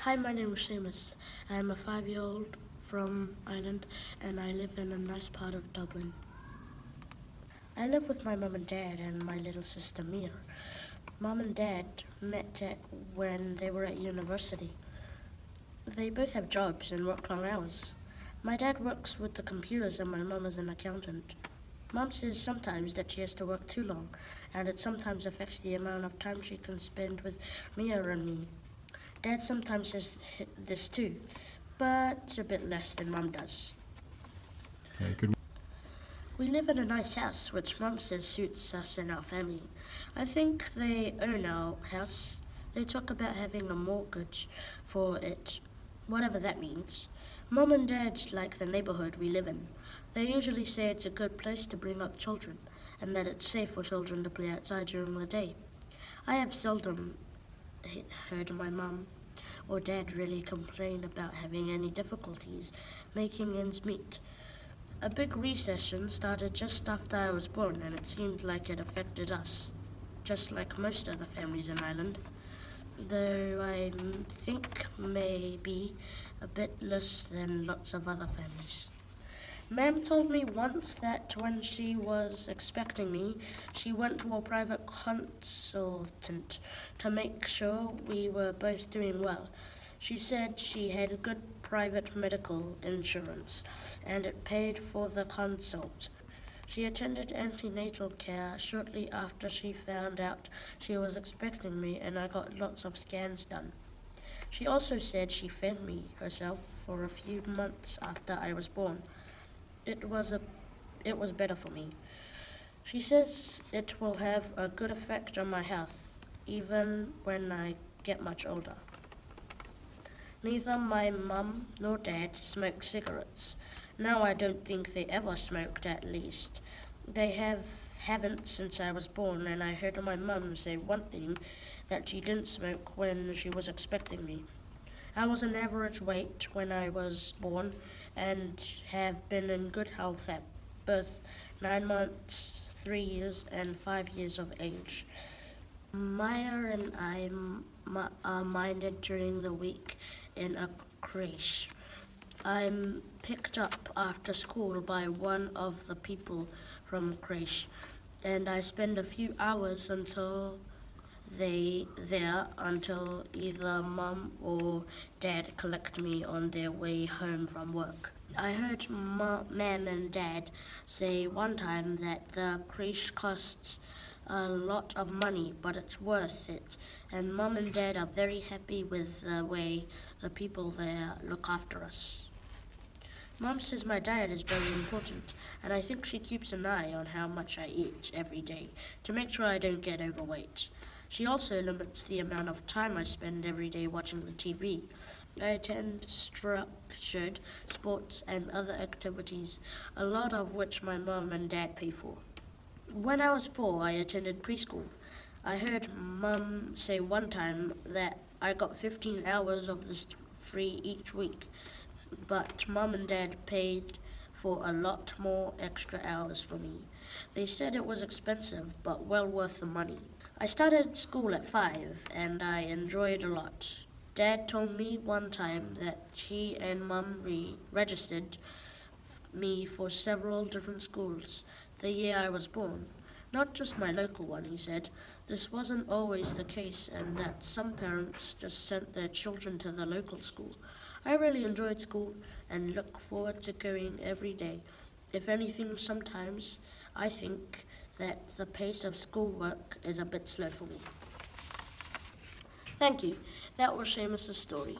Hi, my name is Seamus. I'm a 5-year-old from Ireland and I live in a nice part of Dublin. I live with my mum and dad and my little sister Mia. Mum and dad met when they were at university. They both have jobs and work long hours. My dad works with the computers and my mum is an accountant. Mum says sometimes that she has to work too long and it sometimes affects the amount of time she can spend with Mia and me. Dad sometimes says this too, but a bit less than Mum does. Okay, good. We live in a nice house, which Mum says suits us and our family. I think they own our house. They talk about having a mortgage for it, whatever that means. Mum and Dad like the neighborhood we live in. They usually say it's a good place to bring up children, and that it's safe for children to play outside during the day. I have seldom heard my mum or dad really complain about having any difficulties making ends meet. A big recession started just after I was born and it seemed like it affected us, just like most other families in Ireland, though I think maybe a bit less than lots of other families. Ma'am told me once that when she was expecting me, she went to a private consultant to make sure we were both doing well. She said she had good private medical insurance and it paid for the consult. She attended antenatal care shortly after she found out she was expecting me and I got lots of scans done. She also said she fed me herself for a few months after I was born. It was better for me. She says it will have a good effect on my health, even when I get much older. Neither my mum nor dad smoke cigarettes. Now I don't think they ever smoked, at least. They haven't since I was born, and I heard my mum say one thing, that she didn't smoke when she was expecting me. I was an average weight when I was born and have been in good health at both 9 months, 3 years, and 5 years of age. Maya and I are minded during the week in a creche. I'm picked up after school by one of the people from creche, and I spend a few hours until either mum or dad collect me on their way home from work. I heard ma'am and dad say one time that the creche costs a lot of money, but it's worth it, and mum and dad are very happy with the way the people there look after us. Mum says my diet is very important, and I think she keeps an eye on how much I eat every day to make sure I don't get overweight. She also limits the amount of time I spend every day watching the TV. I attend structured sports and other activities, a lot of which my mum and dad pay for. When I was 4, I attended preschool. I heard Mum say one time that I got 15 hours of this free each week, but Mum and Dad paid for a lot more extra hours for me. They said it was expensive, but well worth the money. I started school at 5, and I enjoyed a lot. Dad told me one time that he and Mum registered me for several different schools the year I was born. Not just my local one, he said. This wasn't always the case and that some parents just sent their children to the local school. I really enjoyed school and look forward to going every day. If anything, sometimes I think that the pace of schoolwork is a bit slow for me. Thank you. That was Seamus' story.